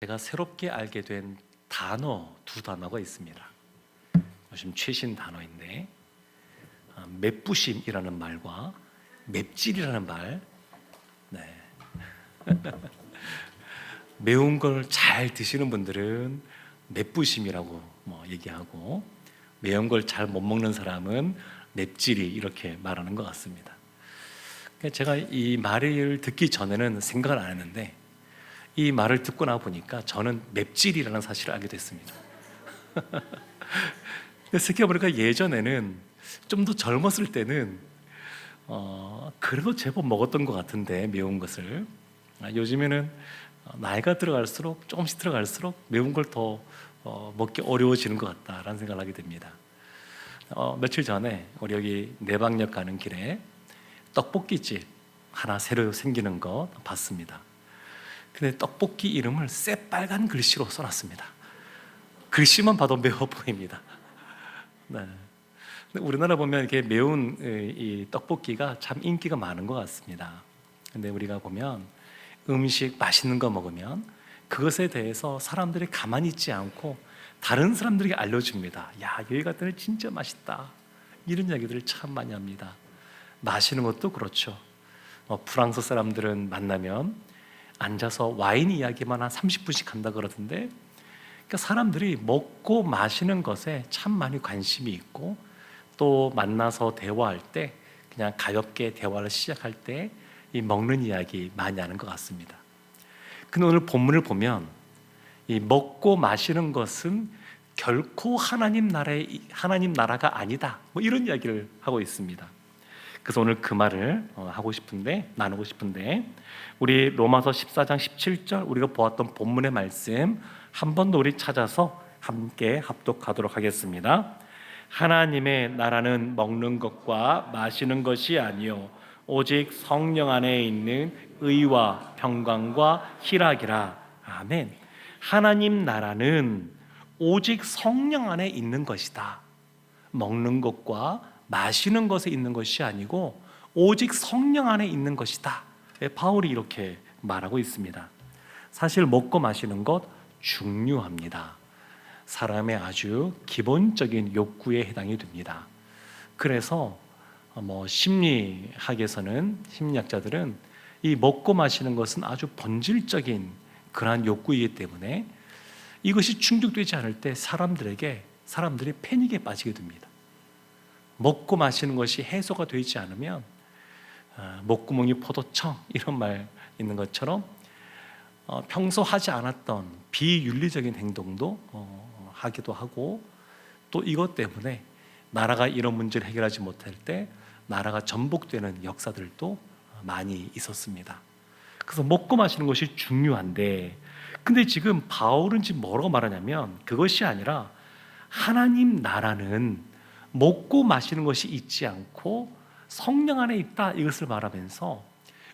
제가 새롭게 알게 된 두 단어가 있습니다. 요즘 최신 단어인데 맵부심이라는 말과 맵찔이라는 말. 네. 매운 걸 잘 드시는 분들은 맵부심이라고 얘기하고, 매운 걸 잘 못 먹는 사람은 맵찔이 이렇게 말하는 것 같습니다. 제가 이 말을 듣기 전에는 생각을 안 했는데 이 말을 듣고 나 보니까 저는 맵찔이라는 사실을 알게 됐습니다. 생각해보니까 예전에는 좀 더 젊었을 때는 그래도 제법 먹었던 것 같은데, 매운 것을. 요즘에는 나이가 들어갈수록, 조금씩 들어갈수록 매운 걸 더 먹기 어려워지는 것 같다라는 생각을 하게 됩니다. 며칠 전에 우리 여기 내방역 가는 길에 떡볶이집 하나 새로 생기는 거 봤습니다. 근데 떡볶이 이름을 새빨간 글씨로 써놨습니다. 글씨만 봐도 매워 보입니다. 네. 우리나라 보면 이렇게 매운 이 떡볶이가 참 인기가 많은 것 같습니다. 근데 우리가 보면 음식 맛있는 거 먹으면 그것에 대해서 사람들이 가만히 있지 않고 다른 사람들에게 알려줍니다. 야, 여기 갔더니 진짜 맛있다, 이런 이야기들을 참 많이 합니다. 마시는 것도 그렇죠. 프랑스 사람들은 만나면 앉아서 와인 이야기만 한 30분씩 한다 그러던데, 그러니까 사람들이 먹고 마시는 것에 참 많이 관심이 있고, 또 만나서 대화할 때 그냥 가볍게 대화를 시작할 때 이 먹는 이야기 많이 하는 것 같습니다. 근데 오늘 본문을 보면 이 먹고 마시는 것은 결코 하나님 나라가 아니다, 이런 이야기를 하고 있습니다. 그래서 오늘 그 말을 나누고 싶은데 우리 로마서 14장 17절, 우리가 보았던 본문의 말씀 한 번 더 우리 찾아서 함께 합독하도록 하겠습니다. 하나님의 나라는 먹는 것과 마시는 것이 아니요 오직 성령 안에 있는 의와 평강과 희락이라. 아멘. 하나님 나라는 오직 성령 안에 있는 것이다. 먹는 것과 마시는 것에 있는 것이 아니고 오직 성령 안에 있는 것이다. 바울이 이렇게 말하고 있습니다. 사실 먹고 마시는 것 중요합니다. 사람의 아주 기본적인 욕구에 해당이 됩니다. 그래서 심리학자들은 이 먹고 마시는 것은 아주 본질적인 그러한 욕구이기 때문에 이것이 충족되지 않을 때 사람들이 패닉에 빠지게 됩니다. 먹고 마시는 것이 해소가 되지 않으면 목구멍이 포도청, 이런 말 있는 것처럼 평소 하지 않았던 비윤리적인 행동도 하기도 하고, 또 이것 때문에 나라가 이런 문제를 해결하지 못할 때 나라가 전복되는 역사들도 많이 있었습니다. 그래서 먹고 마시는 것이 중요한데, 근데 지금 바울은 지금 뭐라고 말하냐면 그것이 아니라 하나님 나라는 먹고 마시는 것이 있지 않고 성령 안에 있다, 이것을 말하면서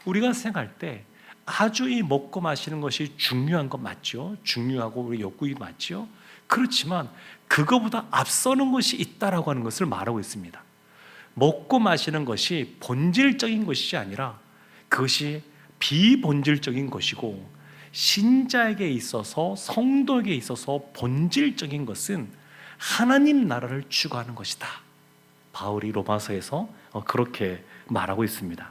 우리가 생각할 때 아주 이 먹고 마시는 것이 중요한 것 맞죠? 중요하고 우리 욕구이 맞죠? 그렇지만 그거보다 앞서는 것이 있다라고 하는 것을 말하고 있습니다. 먹고 마시는 것이 본질적인 것이 아니라 그것이 비본질적인 것이고, 신자에게 있어서, 성도에게 있어서 본질적인 것은 하나님 나라를 추구하는 것이다. 바울이 로마서에서 그렇게 말하고 있습니다.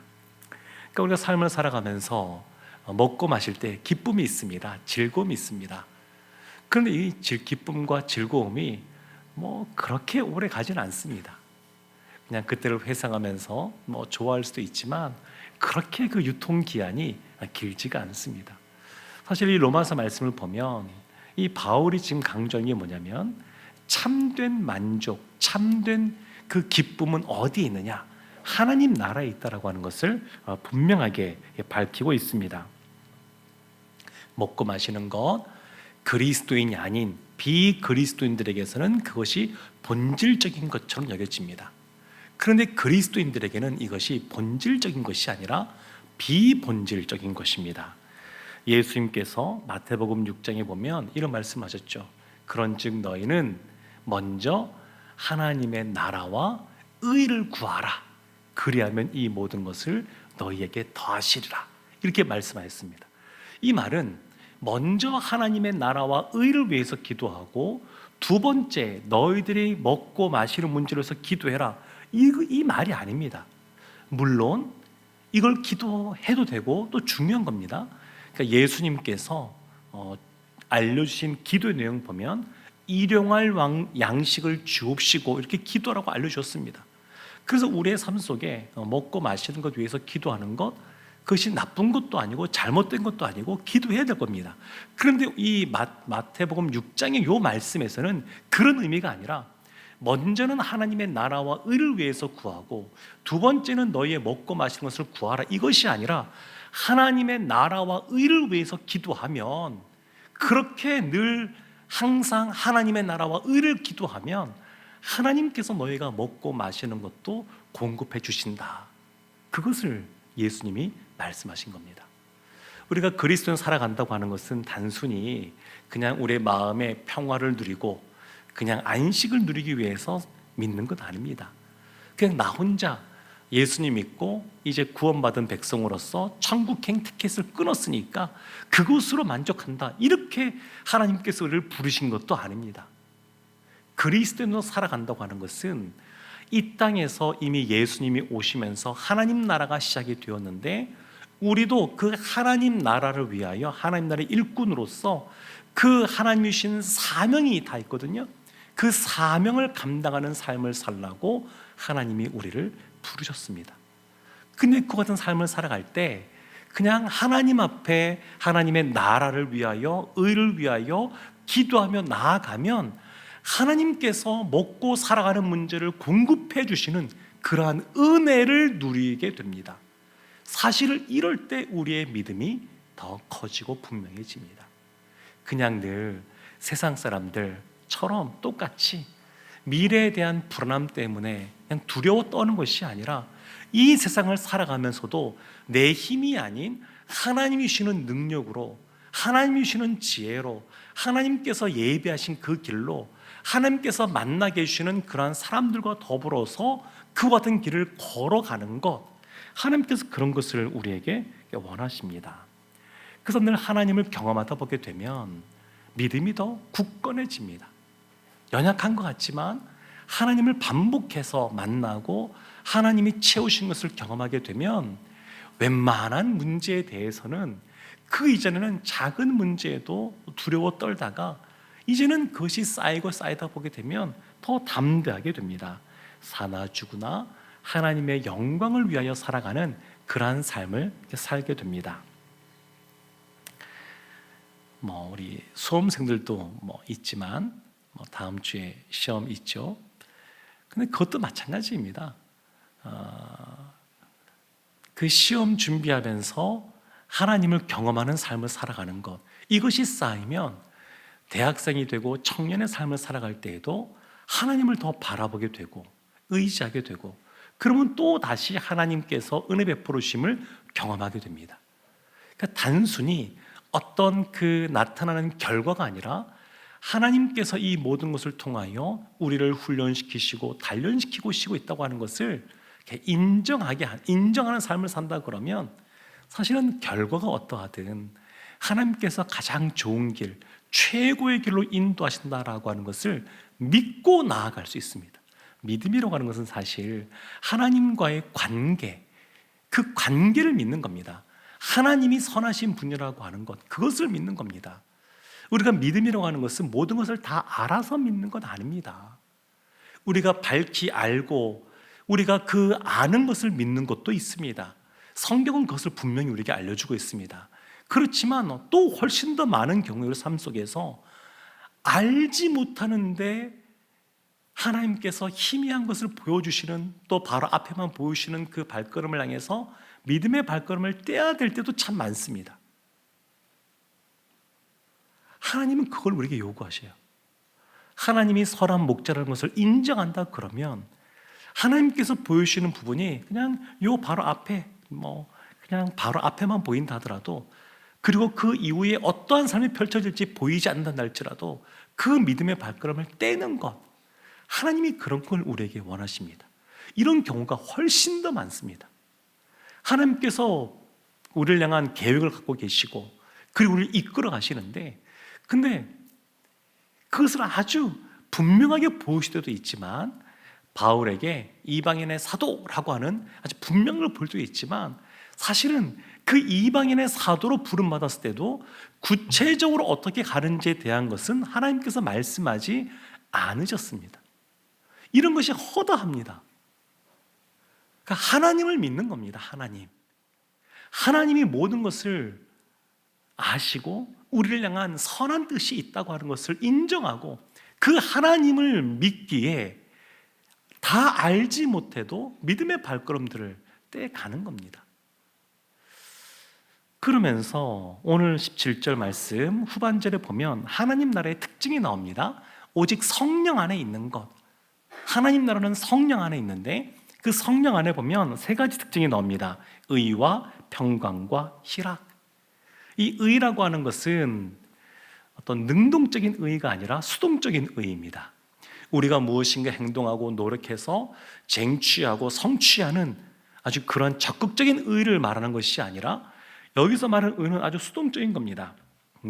그러니까 우리가 삶을 살아가면서 먹고 마실 때 기쁨이 있습니다. 즐거움이 있습니다. 그런데 이 기쁨과 즐거움이 그렇게 오래 가지는 않습니다. 그냥 그때를 회상하면서 좋아할 수도 있지만 그렇게 그 유통기한이 길지가 않습니다. 사실 이 로마서 말씀을 보면 이 바울이 지금 강조한 게 뭐냐면, 참된 만족, 참된 그 기쁨은 어디에 있느냐? 하나님 나라에 있다라고 하는 것을 분명하게 밝히고 있습니다. 먹고 마시는 것, 그리스도인이 아닌 비그리스도인들에게서는 그것이 본질적인 것처럼 여겨집니다. 그런데 그리스도인들에게는 이것이 본질적인 것이 아니라 비본질적인 것입니다. 예수님께서 마태복음 6장에 보면 이런 말씀하셨죠. 그런즉 너희는 먼저 하나님의 나라와 의를 구하라. 그리하면 이 모든 것을 너희에게 더하시리라. 이렇게 말씀하셨습니다. 이 말은 먼저 하나님의 나라와 의를 위해서 기도하고 두 번째 너희들이 먹고 마시는 문제로 해서 기도해라. 이 말이 아닙니다. 물론 이걸 기도해도 되고 또 중요한 겁니다. 그러니까 예수님께서 알려주신 기도의 내용 보면 일용할 양식을 주옵시고 이렇게 기도라고 알려주셨습니다. 그래서 우리의 삶 속에 먹고 마시는 것 위해서 기도하는 것, 그것이 나쁜 것도 아니고 잘못된 것도 아니고 기도해야 될 겁니다. 그런데 이 마태복음 6장의 이 말씀에서는 그런 의미가 아니라 먼저는 하나님의 나라와 의를 위해서 구하고 두 번째는 너희의 먹고 마시는 것을 구하라, 이것이 아니라 하나님의 나라와 의를 위해서 기도하면, 그렇게 늘 항상 하나님의 나라와 의를 기도하면 하나님께서 너희가 먹고 마시는 것도 공급해 주신다. 그것을 예수님이 말씀하신 겁니다. 우리가 그리스도인 살아간다고 하는 것은 단순히 그냥 우리의 마음의 평화를 누리고 그냥 안식을 누리기 위해서 믿는 것 아닙니다. 그냥 나 혼자 예수님 믿고 이제 구원받은 백성으로서 천국행 티켓을 끊었으니까 그것으로 만족한다, 이렇게 하나님께서 우리를 부르신 것도 아닙니다. 그리스도인으로 살아간다고 하는 것은 이 땅에서 이미 예수님이 오시면서 하나님 나라가 시작이 되었는데 우리도 그 하나님 나라를 위하여 하나님 나라의 일꾼으로서 그 하나님이 주신 사명이 다 있거든요. 그 사명을 감당하는 삶을 살라고 하나님이 우리를 부르셨습니다. 근데 그 같은 삶을 살아갈 때 그냥 하나님 앞에 하나님의 나라를 위하여 의를 위하여 기도하며 나아가면 하나님께서 먹고 살아가는 문제를 공급해 주시는 그러한 은혜를 누리게 됩니다. 사실 이럴 때 우리의 믿음이 더 커지고 분명해집니다. 그냥 늘 세상 사람들처럼 똑같이 미래에 대한 불안함 때문에 그냥 두려워 떠는 것이 아니라 이 세상을 살아가면서도 내 힘이 아닌 하나님이 주시는 능력으로, 하나님이 주시는 지혜로, 하나님께서 예비하신 그 길로, 하나님께서 만나게 해주시는 그러한 사람들과 더불어서 그 같은 길을 걸어가는 것, 하나님께서 그런 것을 우리에게 원하십니다. 그래서 늘 하나님을 경험하다 보게 되면 믿음이 더 굳건해집니다. 연약한 것 같지만 하나님을 반복해서 만나고 하나님이 채우신 것을 경험하게 되면 웬만한 문제에 대해서는 그 이전에는 작은 문제에도 두려워 떨다가 이제는 그것이 쌓이고 쌓이다 보게 되면 더 담대하게 됩니다. 사나 죽으나 하나님의 영광을 위하여 살아가는 그러한 삶을 살게 됩니다. 우리 수험생들도 있지만 다음 주에 시험 있죠. 근데 그것도 마찬가지입니다. 그 시험 준비하면서 하나님을 경험하는 삶을 살아가는 것, 이것이 쌓이면 대학생이 되고 청년의 삶을 살아갈 때에도 하나님을 더 바라보게 되고 의지하게 되고, 그러면 또 다시 하나님께서 은혜 베풀어 주심을 경험하게 됩니다. 그러니까 단순히 어떤 그 나타나는 결과가 아니라 하나님께서 이 모든 것을 통하여 우리를 훈련시키시고 단련시키고 있다고 하는 것을 인정하는 삶을 산다 그러면 사실은 결과가 어떠하든 하나님께서 가장 좋은 길, 최고의 길로 인도하신다라고 하는 것을 믿고 나아갈 수 있습니다. 믿음이라고 하는 것은 사실 하나님과의 관계, 그 관계를 믿는 겁니다. 하나님이 선하신 분이라고 하는 것, 그것을 믿는 겁니다. 우리가 믿음이라고 하는 것은 모든 것을 다 알아서 믿는 것 아닙니다. 우리가 밝히 알고 우리가 그 아는 것을 믿는 것도 있습니다. 성경은 그것을 분명히 우리에게 알려주고 있습니다. 그렇지만 또 훨씬 더 많은 경우의 우리 삶 속에서 알지 못하는데 하나님께서 희미한 것을 보여주시는, 또 바로 앞에만 보여주시는 그 발걸음을 향해서 믿음의 발걸음을 떼야 될 때도 참 많습니다. 하나님은 그걸 우리에게 요구하셔요. 하나님이 선한 목자라는 것을 인정한다 그러면 하나님께서 보여주시는 부분이 그냥 요 바로 앞에 그냥 바로 앞에만 보인다 하더라도, 그리고 그 이후에 어떠한 삶이 펼쳐질지 보이지 않는다 할지라도 그 믿음의 발걸음을 떼는 것, 하나님이 그런 걸 우리에게 원하십니다. 이런 경우가 훨씬 더 많습니다. 하나님께서 우리를 향한 계획을 갖고 계시고 그리고 우리를 이끌어 가시는데, 근데 그것을 아주 분명하게 보여줄 때도 있지만, 바울에게 이방인의 사도라고 하는 아주 분명을 볼 때도 있지만, 사실은 그 이방인의 사도로 부름받았을 때도 구체적으로 어떻게 가는지에 대한 것은 하나님께서 말씀하지 않으셨습니다. 이런 것이 허다합니다. 그러니까 하나님을 믿는 겁니다. 하나님이 모든 것을 아시고 우리를 향한 선한 뜻이 있다고 하는 것을 인정하고, 그 하나님을 믿기에 다 알지 못해도 믿음의 발걸음들을 떼가는 겁니다. 그러면서 오늘 17절 말씀 후반절에 보면 하나님 나라의 특징이 나옵니다. 오직 성령 안에 있는 것. 하나님 나라는 성령 안에 있는데, 그 성령 안에 보면 세 가지 특징이 나옵니다. 의와 평강과 희락. 이 의라고 하는 것은 어떤 능동적인 의가 아니라 수동적인 의입니다. 우리가 무엇인가 행동하고 노력해서 쟁취하고 성취하는 아주 그런 적극적인 의를 말하는 것이 아니라, 여기서 말하는 의는 아주 수동적인 겁니다.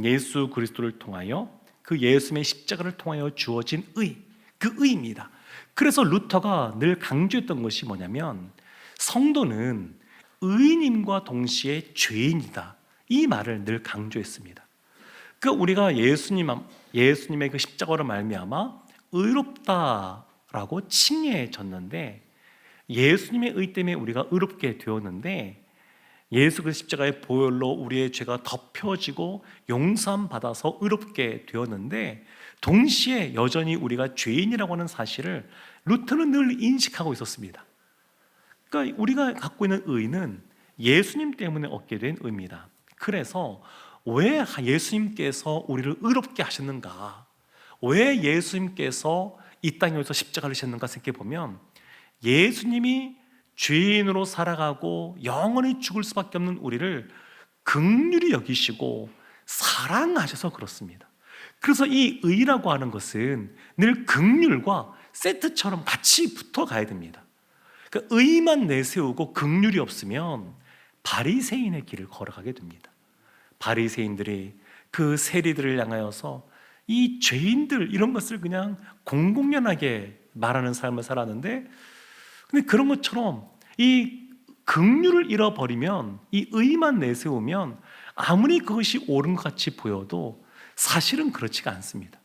예수 그리스도를 통하여, 그 예수님의 십자가를 통하여 주어진 의, 그 의입니다. 그래서 루터가 늘 강조했던 것이 뭐냐면, 성도는 의인임과 동시에 죄인이다, 이 말을 늘 강조했습니다. 그러니까 우리가 예수님의 그 십자가로 말미암아 의롭다라고 칭해졌는데, 예수님의 의 때문에 우리가 의롭게 되었는데, 예수 그리스도 십자가의 보혈로 우리의 죄가 덮여지고 용서함 받아서 의롭게 되었는데, 동시에 여전히 우리가 죄인이라고 하는 사실을 루터는 늘 인식하고 있었습니다. 그러니까 우리가 갖고 있는 의는 예수님 때문에 얻게 된 의입니다. 그래서 왜 예수님께서 우리를 의롭게 하셨는가, 왜 예수님께서 이 땅에 오셔서 십자가를 지셨는가 생각해 보면, 예수님이 죄인으로 살아가고 영원히 죽을 수밖에 없는 우리를 긍휼히 여기시고 사랑하셔서 그렇습니다. 그래서 이 의라고 하는 것은 늘 긍휼과 세트처럼 같이 붙어 가야 됩니다. 그러니까 의만 내세우고 긍휼이 없으면 바리새인의 길을 걸어가게 됩니다. 바리새인들이 그 세리들을 향하여서 이 죄인들, 이런 것을 그냥 공공연하게 말하는 삶을 살았는데, 근데 그런 것처럼 이 긍휼을 잃어버리면, 이 의만 내세우면 아무리 그것이 옳은 것 같이 보여도 사실은 그렇지가 않습니다.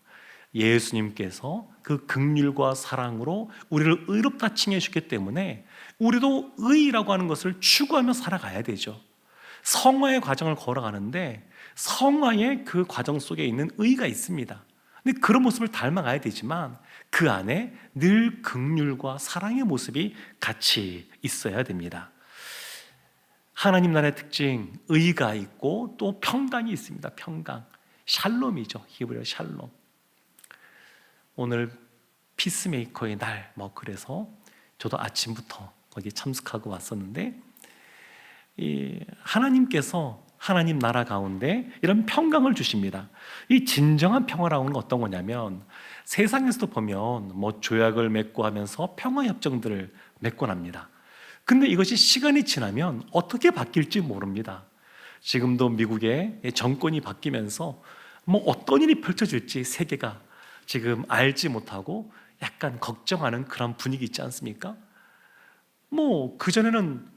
예수님께서 그 긍휼과 사랑으로 우리를 의롭다 칭해 주기 때문에 우리도 의라고 하는 것을 추구하며 살아가야 되죠. 성화의 과정을 걸어가는데 성화의 그 과정 속에 있는 의가 있습니다. 근데 그런 모습을 닮아가야 되지만 그 안에 늘 긍휼과 사랑의 모습이 같이 있어야 됩니다. 하나님 나라의 특징, 의가 있고 또 평강이 있습니다. 평강, 샬롬이죠. 히브리어 샬롬. 오늘 피스메이커의 날, 그래서 저도 아침부터 거기 참석하고 왔었는데, 하나님께서 하나님 나라 가운데 이런 평강을 주십니다. 이 진정한 평화라는 건 어떤 거냐면, 세상에서도 보면 조약을 맺고 하면서 평화협정들을 맺곤 합니다. 근데 이것이 시간이 지나면 어떻게 바뀔지 모릅니다. 지금도 미국의 정권이 바뀌면서 어떤 일이 펼쳐질지 세계가 지금 알지 못하고 약간 걱정하는 그런 분위기 있지 않습니까? 그전에는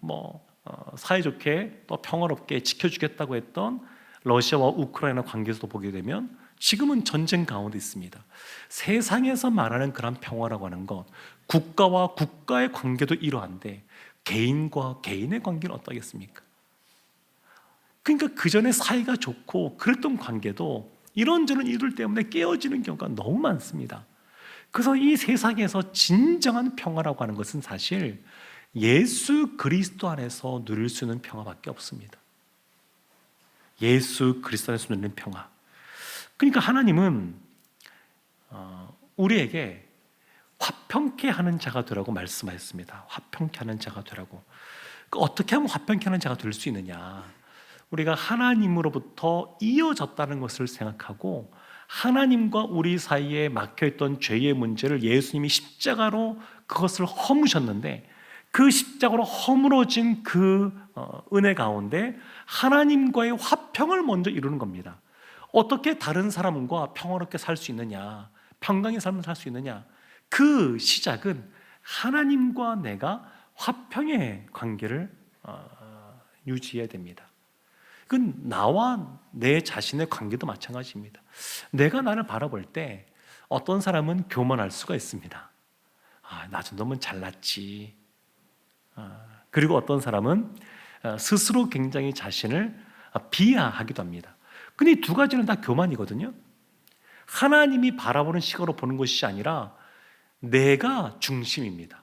사이좋게 또 평화롭게 지켜주겠다고 했던 러시아와 우크라이나 관계에서도 보게 되면 지금은 전쟁 가운데 있습니다. 세상에서 말하는 그런 평화라고 하는 것, 국가와 국가의 관계도 이러한데 개인과 개인의 관계는 어떠겠습니까? 그러니까 그전에 사이가 좋고 그랬던 관계도 이런저런 일들 때문에 깨어지는 경우가 너무 많습니다. 그래서 이 세상에서 진정한 평화라고 하는 것은 사실 예수 그리스도 안에서 누릴 수 있는 평화밖에 없습니다. 예수 그리스도 안에서 누리는 평화. 그러니까 하나님은 우리에게 화평케 하는 자가 되라고 말씀하셨습니다. 화평케 하는 자가 되라고. 어떻게 하면 화평케 하는 자가 될 수 있느냐? 우리가 하나님으로부터 이어졌다는 것을 생각하고, 하나님과 우리 사이에 막혀있던 죄의 문제를 예수님이 십자가로 그것을 허무셨는데, 그 십자가로 허물어진 그 은혜 가운데 하나님과의 화평을 먼저 이루는 겁니다. 어떻게 다른 사람과 평화롭게 살 수 있느냐, 평강의 삶을 살 수 있느냐, 그 시작은 하나님과 내가 화평의 관계를 유지해야 됩니다. 그건 나와 내 자신의 관계도 마찬가지입니다. 내가 나를 바라볼 때 어떤 사람은 교만할 수가 있습니다. 나 정도면 잘났지. 그리고 어떤 사람은 스스로 굉장히 자신을 비하하기도 합니다. 근데 이 두 가지는 다 교만이거든요. 하나님이 바라보는 시각으로 보는 것이 아니라 내가 중심입니다.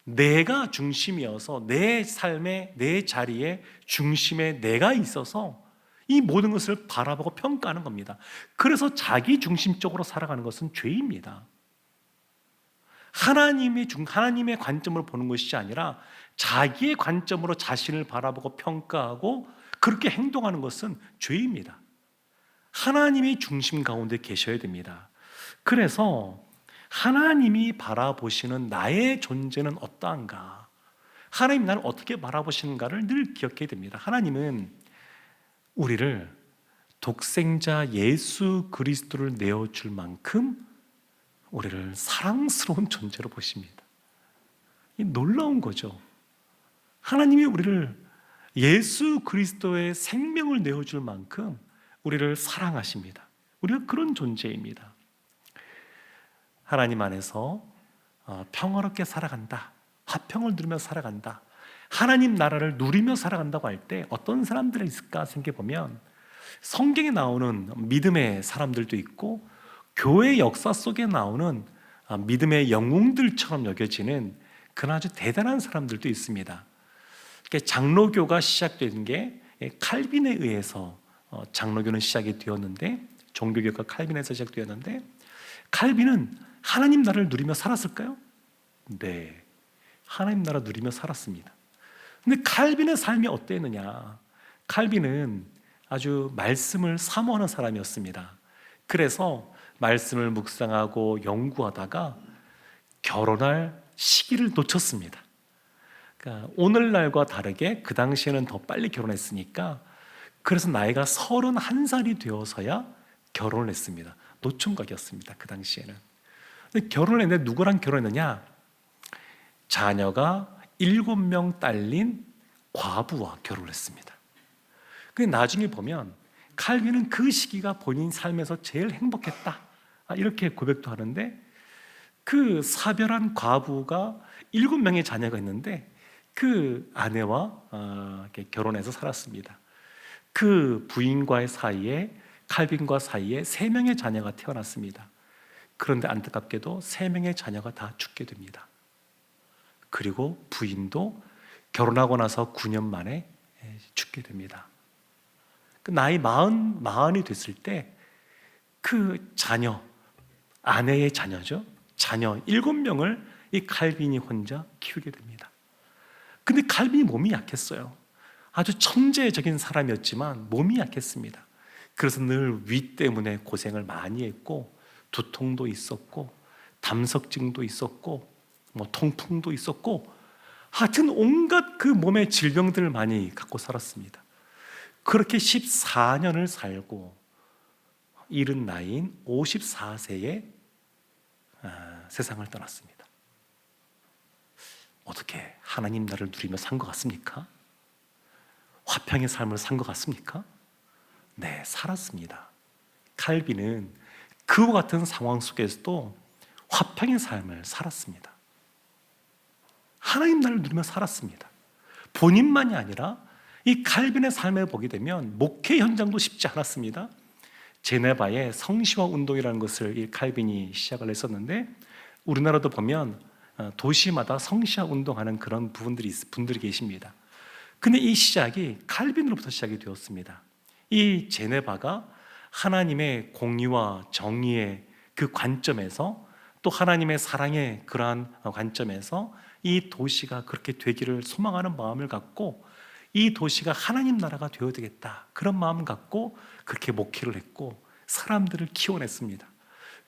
내가 중심이어서 내 삶의 내 자리에 중심에 내가 있어서 이 모든 것을 바라보고 평가하는 겁니다. 그래서 자기 중심적으로 살아가는 것은 죄입니다. 하나님의 관점으로 보는 것이 아니라 자기의 관점으로 자신을 바라보고 평가하고 그렇게 행동하는 것은 죄입니다. 하나님이 중심 가운데 계셔야 됩니다. 그래서 하나님이 바라보시는 나의 존재는 어떠한가? 하나님 나를 어떻게 바라보시는가를 늘 기억해야 됩니다. 하나님은 우리를 독생자 예수 그리스도를 내어줄 만큼 우리를 사랑스러운 존재로 보십니다. 이 놀라운 거죠. 하나님이 우리를 예수 그리스도의 생명을 내어줄 만큼 우리를 사랑하십니다. 우리가 그런 존재입니다. 하나님 안에서 평화롭게 살아간다, 화평을 누리며 살아간다, 하나님 나라를 누리며 살아간다고 할 때 어떤 사람들이 있을까 생각해 보면 성경에 나오는 믿음의 사람들도 있고 교회 역사 속에 나오는 믿음의 영웅들처럼 여겨지는 그런 아주 대단한 사람들도 있습니다. 장로교가 시작된 게 칼빈에 의해서 장로교는 시작이 되었는데, 종교교가 칼빈에서 시작되었는데, 칼빈은 하나님 나라를 누리며 살았을까요? 네, 하나님 나라 누리며 살았습니다. 근데 칼빈의 삶이 어땠느냐? 칼빈은 아주 말씀을 사모하는 사람이었습니다. 그래서 말씀을 묵상하고 연구하다가 결혼할 시기를 놓쳤습니다. 그러니까 오늘날과 다르게 그 당시에는 더 빨리 결혼했으니까, 그래서 나이가 31살이 되어서야 결혼을 했습니다. 노총각이었습니다. 그 당시에는. 근데 결혼을 했는데 누구랑 결혼했느냐? 자녀가 7명 딸린 과부와 결혼을 했습니다. 근데 나중에 보면 칼빈은 그 시기가 본인 삶에서 제일 행복했다, 이렇게 고백도 하는데, 그 사별한 과부가 7명의 자녀가 있는데 그 아내와 결혼해서 살았습니다. 그 부인과의 사이에, 칼빈과 사이에 3명의 자녀가 태어났습니다. 그런데 안타깝게도 3명의 자녀가 다 죽게 됩니다. 그리고 부인도 결혼하고 나서 9년 만에 죽게 됩니다. 나이 40이 됐을 때 그 자녀, 아내의 자녀죠, 자녀 7명을 이 칼빈이 혼자 키우게 됩니다. 근데 칼빈이 몸이 약했어요. 아주 천재적인 사람이었지만 몸이 약했습니다. 그래서 늘 위 때문에 고생을 많이 했고, 두통도 있었고, 담석증도 있었고, 통풍도 있었고, 하여튼 온갖 그 몸의 질병들을 많이 갖고 살았습니다. 그렇게 14년을 살고 이른 나이인 54세에 세상을 떠났습니다. 어떻게 하나님 나라를 누리며 산 것 같습니까? 화평의 삶을 산 것 같습니까? 네, 살았습니다. 칼빈은 그와 같은 상황 속에서도 화평의 삶을 살았습니다. 하나님 나라를 누리며 살았습니다. 본인만이 아니라 이 칼빈의 삶을 보게 되면 목회 현장도 쉽지 않았습니다. 제네바의 성시화 운동이라는 것을 이 칼빈이 시작을 했었는데, 우리나라도 보면 도시마다 성시화 운동하는 그런 분들이 계십니다. 근데 이 시작이 칼빈으로부터 시작이 되었습니다. 이 제네바가 하나님의 공의와 정의의 그 관점에서, 또 하나님의 사랑의 그러한 관점에서 이 도시가 그렇게 되기를 소망하는 마음을 갖고, 이 도시가 하나님 나라가 되어야 되겠다, 그런 마음을 갖고 그렇게 목회를 했고 사람들을 키워냈습니다.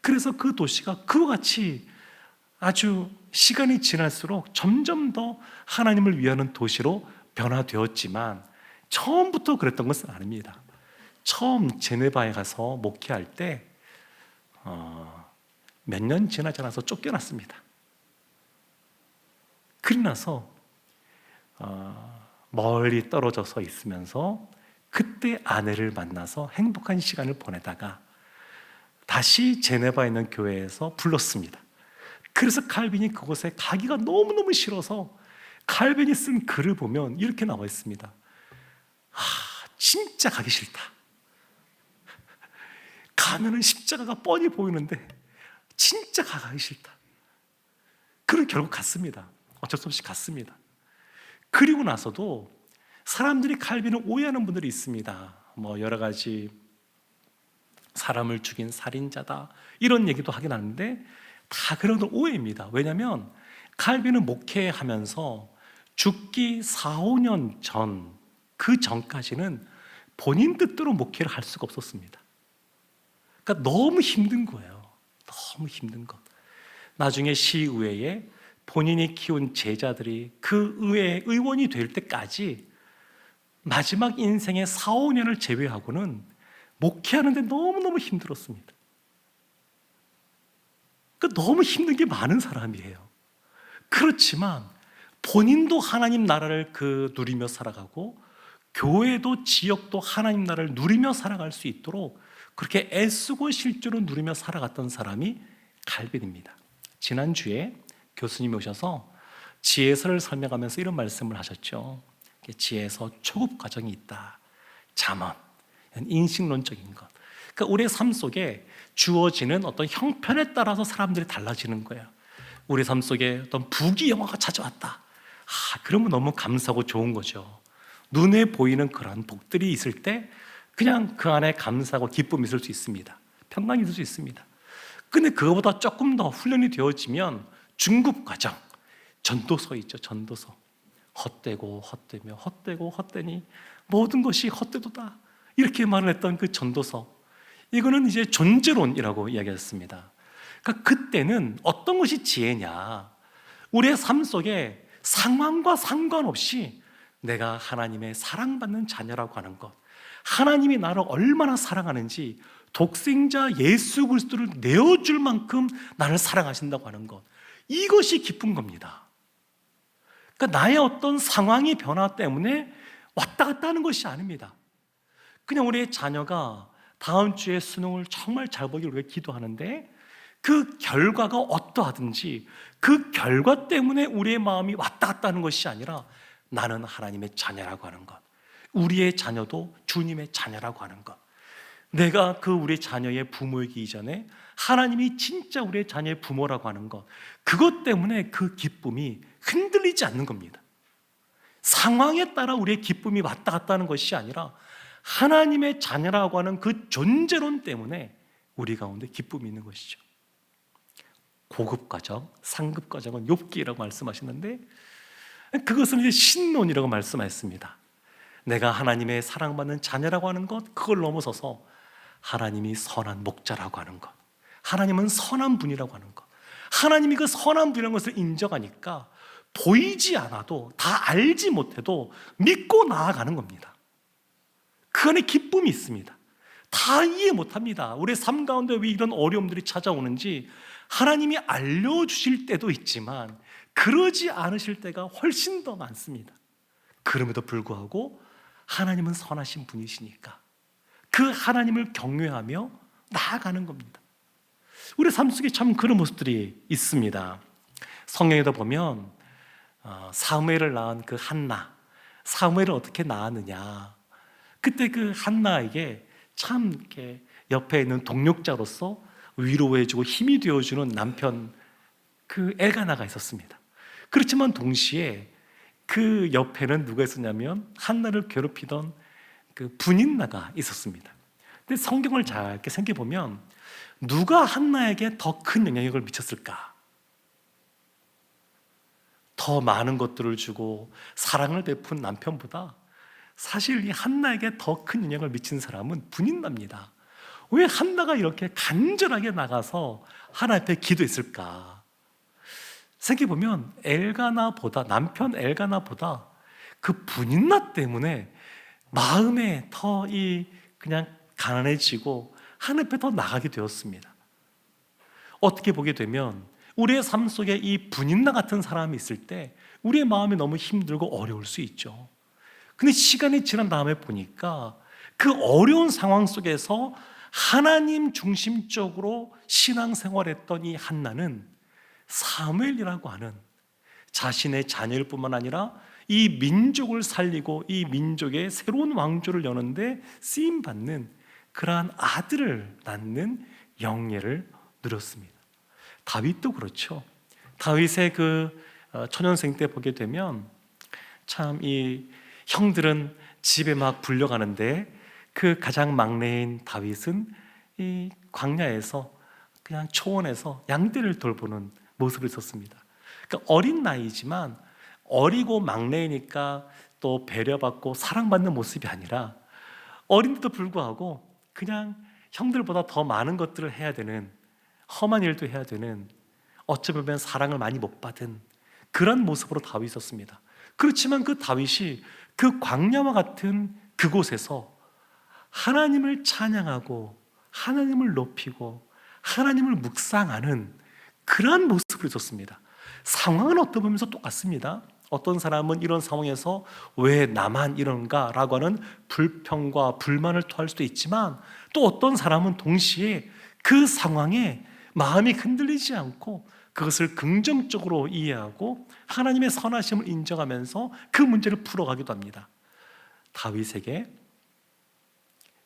그래서 그 도시가 그와 같이 아주 시간이 지날수록 점점 더 하나님을 위하는 도시로 변화되었지만 처음부터 그랬던 것은 아닙니다. 처음 제네바에 가서 목회할 때 몇 년 지나지 않아서 쫓겨났습니다. 그러고 나서 멀리 떨어져서 있으면서 그때 아내를 만나서 행복한 시간을 보내다가 다시 제네바에 있는 교회에서 불렀습니다. 그래서 칼빈이 그곳에 가기가 너무너무 싫어서 칼빈이 쓴 글을 보면 이렇게 나와 있습니다. 진짜 가기 싫다. 가면은 십자가가 뻔히 보이는데 진짜 가기 싫다. 그리고 결국 갔습니다. 어쩔 수 없이 갔습니다. 그리고 나서도 사람들이 칼빈을 오해하는 분들이 있습니다. 여러 가지 사람을 죽인 살인자다 이런 얘기도 하긴 하는데 다 그런 건 오해입니다. 왜냐하면 칼빈은 목회하면서 죽기 4, 5년 전, 그 전까지는 본인 뜻대로 목회를 할 수가 없었습니다. 그러니까 너무 힘든 거예요. 너무 힘든 것. 나중에 시의회에 본인이 키운 제자들이 그 의회 의원이 될 때까지 마지막 인생의 4, 5년을 제외하고는 목회하는데 너무너무 힘들었습니다. 그러니까 너무 힘든 게 많은 사람이에요. 그렇지만 본인도 하나님 나라를 누리며 살아가고 교회도 지역도 하나님 나라를 누리며 살아갈 수 있도록 그렇게 애쓰고 실제로 누리며 살아갔던 사람이 칼빈입니다. 지난주에 교수님이 오셔서 지혜서를 설명하면서 이런 말씀을 하셨죠. 지혜서 초급 과정이 있다. 잠언, 인식론적인 것. 그러니까 우리의 삶 속에 주어지는 어떤 형편에 따라서 사람들이 달라지는 거예요. 우리 삶 속에 어떤 부귀영화가 찾아왔다. 그러면 너무 감사하고 좋은 거죠. 눈에 보이는 그런 복들이 있을 때 그냥 그 안에 감사하고 기쁨이 있을 수 있습니다. 평강이 있을 수 있습니다. 근데 그거보다 조금 더 훈련이 되어지면 중급 과정, 전도서 있죠. 전도서. 헛되고 헛되며 헛되고 헛되니 모든 것이 헛되도다. 이렇게 말을 했던 그 전도서. 이거는 이제 존재론이라고 이야기했습니다. 그러니까 그때는 어떤 것이 지혜냐? 우리의 삶 속에 상황과 상관없이 내가 하나님의 사랑받는 자녀라고 하는 것, 하나님이 나를 얼마나 사랑하는지 독생자 예수 그리스도를 내어줄 만큼 나를 사랑하신다고 하는 것, 이것이 기쁜 겁니다. 그러니까 나의 어떤 상황의 변화 때문에 왔다 갔다 하는 것이 아닙니다. 그냥 우리의 자녀가 다음 주에 수능을 정말 잘 보기를 위해 기도하는데 그 결과가 어떠하든지 그 결과 때문에 우리의 마음이 왔다 갔다 하는 것이 아니라 나는 하나님의 자녀라고 하는 것, 우리의 자녀도 주님의 자녀라고 하는 것, 내가 우리 자녀의 부모이기 이전에 하나님이 진짜 우리의 자녀의 부모라고 하는 것, 그것 때문에 그 기쁨이 흔들리지 않는 겁니다. 상황에 따라 우리의 기쁨이 왔다 갔다 하는 것이 아니라 하나님의 자녀라고 하는 그 존재론 때문에 우리 가운데 기쁨이 있는 것이죠. 고급 과정, 상급 과정은 욥기라고 말씀하시는데 그것은 이제 신론이라고 말씀하셨습니다. 내가 하나님의 사랑받는 자녀라고 하는 것, 그걸 넘어서서 하나님이 선한 목자라고 하는 것, 하나님은 선한 분이라고 하는 것, 하나님이 그 선한 분이라는 것을 인정하니까 보이지 않아도, 다 알지 못해도 믿고 나아가는 겁니다. 그 안에 기쁨이 있습니다. 다 이해 못합니다. 우리의 삶 가운데 왜 이런 어려움들이 찾아오는지 하나님이 알려주실 때도 있지만 그러지 않으실 때가 훨씬 더 많습니다. 그럼에도 불구하고 하나님은 선하신 분이시니까 그 하나님을 경외하며 나아가는 겁니다. 우리 삶 속에 참 그런 모습들이 있습니다. 성경에도 보면 사무엘을 낳은 그 한나, 사무엘을 어떻게 낳았느냐, 그때 그 한나에게 참 이렇게 옆에 있는 동력자로서 위로해주고 힘이 되어주는 남편 그 엘가나가 있었습니다. 그렇지만 동시에 그 옆에는 누가 있었냐면 한나를 괴롭히던 그 분인나가 있었습니다. 근데 성경을 잘 이렇게 생각해 보면 누가 한나에게 더 큰 영향력을 미쳤을까? 더 많은 것들을 주고 사랑을 베푼 남편보다 사실 이 한나에게 더 큰 영향을 미친 사람은 분인나입니다. 왜 한나가 이렇게 간절하게 나가서 하나님 앞에 기도했을까? 생각해보면 남편 엘가나보다 그 분인나 때문에 마음에 더 그냥 가난해지고 하나님 앞에 더 나가게 되었습니다. 어떻게 보게 되면 우리의 삶 속에 이 분인나 같은 사람이 있을 때 우리의 마음이 너무 힘들고 어려울 수 있죠. 근데 시간이 지난 다음에 보니까 그 어려운 상황 속에서 하나님 중심적으로 신앙생활했던 이 한나는 사무엘이라고 하는 자신의 자녀일 뿐만 아니라 이 민족을 살리고 이 민족의 새로운 왕조를 여는데 쓰임받는 그러한 아들을 낳는 영예를 누렸습니다. 다윗도 그렇죠. 다윗의 초년생 때 보게 되면 참 이 형들은 집에 막 불려가는데 그 가장 막내인 다윗은 이 광야에서 그냥 초원에서 양떼를 돌보는 모습을 있었습니다. 그러니까 어린 나이지만 어리고 막내이니까 또 배려받고 사랑받는 모습이 아니라 어린데도 불구하고 그냥 형들보다 더 많은 것들을 해야 되는, 험한 일도 해야 되는, 어쩌면 사랑을 많이 못 받은 그런 모습으로 다윗이 있었습니다. 그렇지만 그 다윗이 그 광야와 같은 그곳에서 하나님을 찬양하고 하나님을 높이고 하나님을 묵상하는 그러한 모습을 있었습니다. 상황은 어떤 면에서 똑같습니다. 어떤 사람은 이런 상황에서 왜 나만 이런가 라고 하는 불평과 불만을 토할 수도 있지만, 또 어떤 사람은 동시에 그 상황에 마음이 흔들리지 않고 그것을 긍정적으로 이해하고 하나님의 선하심을 인정하면서 그 문제를 풀어가기도 합니다. 다윗에게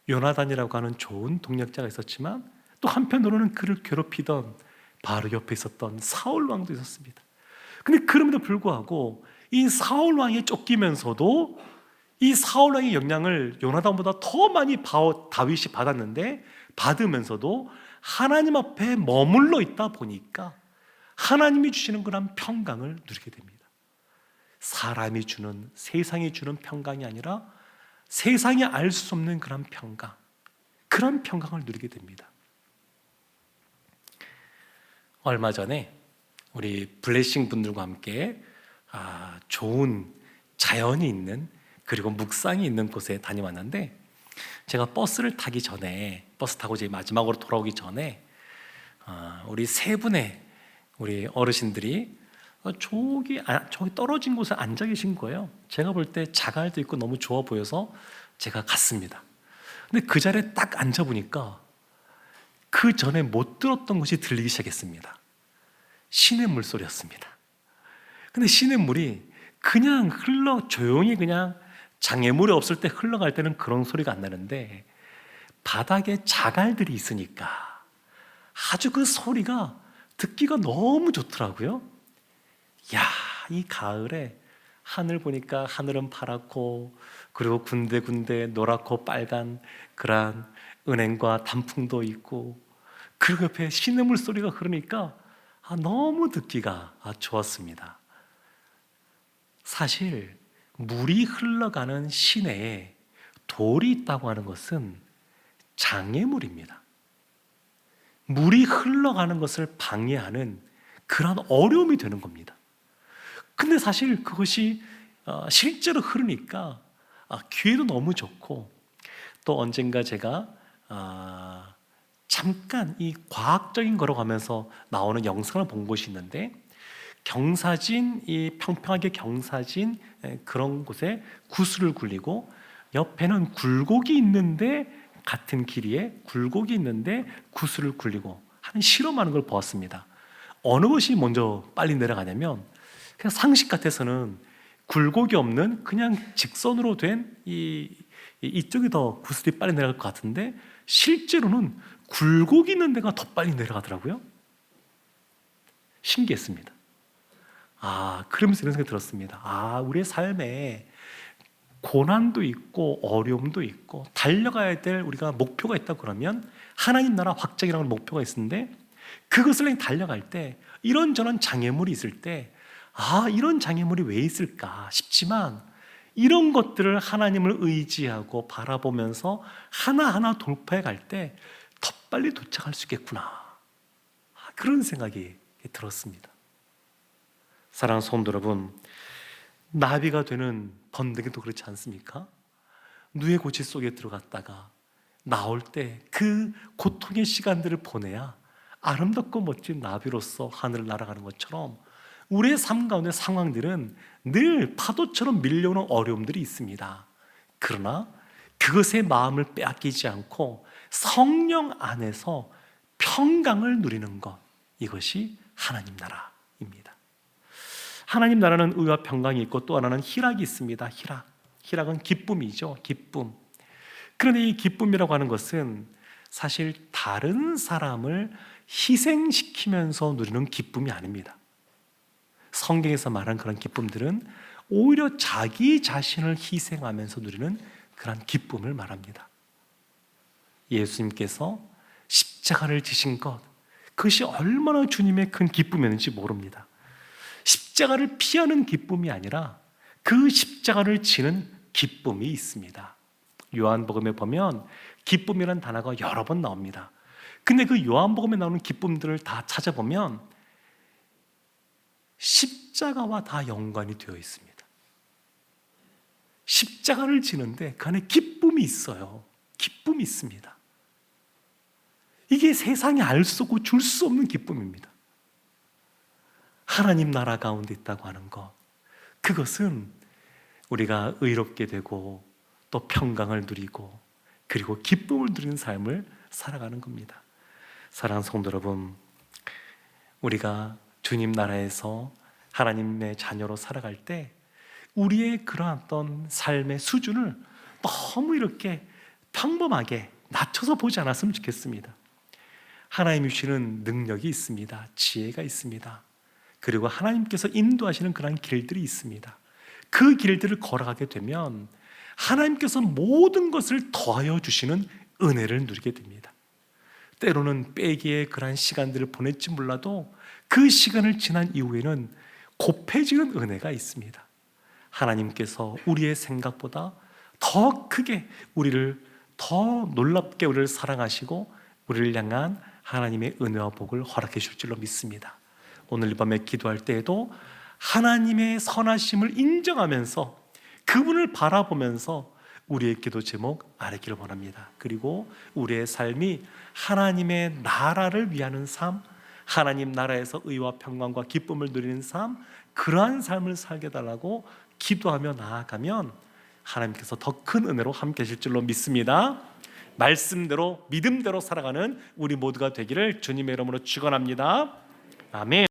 요나단이라고 하는 좋은 동력자가 있었지만, 또 한편으로는 그를 괴롭히던 바로 옆에 있었던 사울 왕도 있었습니다. 근데 그럼에도 불구하고 이 사울 왕에 쫓기면서도 이 사울 왕의 영향을 요나단보다 더 많이 다윗이 받았는데, 받으면서도 하나님 앞에 머물러 있다 보니까 하나님이 주시는 그런 평강을 누리게 됩니다. 사람이 주는, 세상이 주는 평강이 아니라 세상이 알 수 없는 그런 평강, 그런 평강을 누리게 됩니다. 얼마 전에 우리 블레싱 분들과 함께 좋은 자연이 있는, 그리고 묵상이 있는 곳에 다녀왔는데, 제가 버스를 타기 전에, 버스 타고 이제 마지막으로 돌아오기 전에 우리 세 분의 우리 어르신들이 저기 떨어진 곳에 앉아 계신 거예요. 제가 볼 때 자갈도 있고 너무 좋아 보여서 제가 갔습니다. 근데 그 자리에 딱 앉아 보니까 그 전에 못 들었던 것이 들리기 시작했습니다. 시냇물 소리였습니다. 근데 시냇물이 그냥 조용히 그냥 장애물이 없을 때 흘러갈 때는 그런 소리가 안 나는데, 바닥에 자갈들이 있으니까 아주 그 소리가 듣기가 너무 좋더라고요. 야, 이 가을에 하늘 보니까 하늘은 파랗고, 그리고 군데군데 노랗고 빨간 그런 은행과 단풍도 있고, 그리고 옆에 시냇물 소리가 흐르니까 너무 듣기가 좋았습니다. 사실 물이 흘러가는 시내에 돌이 있다고 하는 것은 장애물입니다. 물이 흘러가는 것을 방해하는 그런 어려움이 되는 겁니다. 근데 사실 그것이 실제로 흐르니까 기회도 너무 좋고, 또 언젠가 제가 잠깐 이 과학적인 거로 가면서 나오는 영상을 본 곳이 있는데, 경사진, 이 평평하게 경사진 그런 곳에 구슬을 굴리고, 옆에는 굴곡이 있는데, 같은 길이에 굴곡이 있는데 구슬을 굴리고 하는 실험하는 걸 보았습니다. 어느 것이 먼저 빨리 내려가냐면, 그냥 상식 같아서는 굴곡이 없는 그냥 직선으로 된 이쪽이 더 구슬이 빨리 내려갈 것 같은데, 실제로는 굴곡이 있는 데가 더 빨리 내려가더라고요. 신기했습니다. 그러면서 이런 생각이 들었습니다. 우리의 삶에 고난도 있고 어려움도 있고 달려가야 될 우리가 목표가 있다 그러면 하나님 나라 확장이라는 목표가 있는데, 그것을 달려갈 때 이런저런 장애물이 있을 때 이런 장애물이 왜 있을까 싶지만, 이런 것들을 하나님을 의지하고 바라보면서 하나하나 돌파해 갈 때 더 빨리 도착할 수 있겠구나, 그런 생각이 들었습니다. 사랑하는 성도 여러분, 나비가 되는 번데기도 그렇지 않습니까? 누에 고치 속에 들어갔다가 나올 때 그 고통의 시간들을 보내야 아름답고 멋진 나비로서 하늘을 날아가는 것처럼 우리의 삶 가운데 상황들은 늘 파도처럼 밀려오는 어려움들이 있습니다. 그러나 그것의 마음을 빼앗기지 않고 성령 안에서 평강을 누리는 것, 이것이 하나님 나라입니다. 하나님 나라는 의와 평강이 있고 또 하나는 희락이 있습니다. 희락은 기쁨이죠. 기쁨. 그런데 이 기쁨이라고 하는 것은 사실 다른 사람을 희생시키면서 누리는 기쁨이 아닙니다. 성경에서 말한 그런 기쁨들은 오히려 자기 자신을 희생하면서 누리는 그런 기쁨을 말합니다. 예수님께서 십자가를 지신 것, 그것이 얼마나 주님의 큰 기쁨이었는지 모릅니다. 십자가를 피하는 기쁨이 아니라 그 십자가를 지는 기쁨이 있습니다. 요한복음에 보면 기쁨이라는 단어가 여러 번 나옵니다. 근데 그 요한복음에 나오는 기쁨들을 다 찾아보면 십자가와 다 연관이 되어 있습니다. 십자가를 지는데 그 안에 기쁨이 있어요. 기쁨이 있습니다. 이게 세상에 알 수 없고 줄 수 없는 기쁨입니다. 하나님 나라 가운데 있다고 하는 것, 그것은 우리가 의롭게 되고 또 평강을 누리고 그리고 기쁨을 누리는 삶을 살아가는 겁니다. 사랑하는 성도 여러분, 우리가 주님 나라에서 하나님의 자녀로 살아갈 때 우리의 그러한 어떤 삶의 수준을 너무 이렇게 평범하게 낮춰서 보지 않았으면 좋겠습니다. 하나님이 주시는 능력이 있습니다. 지혜가 있습니다. 그리고 하나님께서 인도하시는 그런 길들이 있습니다. 그 길들을 걸어가게 되면 하나님께서 모든 것을 더하여 주시는 은혜를 누리게 됩니다. 때로는 빼기의 그런 시간들을 보냈지 몰라도 그 시간을 지난 이후에는 곱해지는 은혜가 있습니다. 하나님께서 우리의 생각보다 더 크게 우리를 더 놀랍게 우리를 사랑하시고 우리를 향한 하나님의 은혜와 복을 허락해 주실 줄로 믿습니다. 오늘 이 밤에 기도할 때에도 하나님의 선하심을 인정하면서 그분을 바라보면서 우리의 기도 제목 아뢰기를 원합니다. 그리고 우리의 삶이 하나님의 나라를 위하는 삶, 하나님 나라에서 의와 평강과 기쁨을 누리는 삶, 그러한 삶을 살게 달라고 기도하며 나아가면 하나님께서 더 큰 은혜로 함께 하실 줄로 믿습니다. 말씀대로 믿음대로 살아가는 우리 모두가 되기를 주님의 이름으로 축원합니다. 아멘.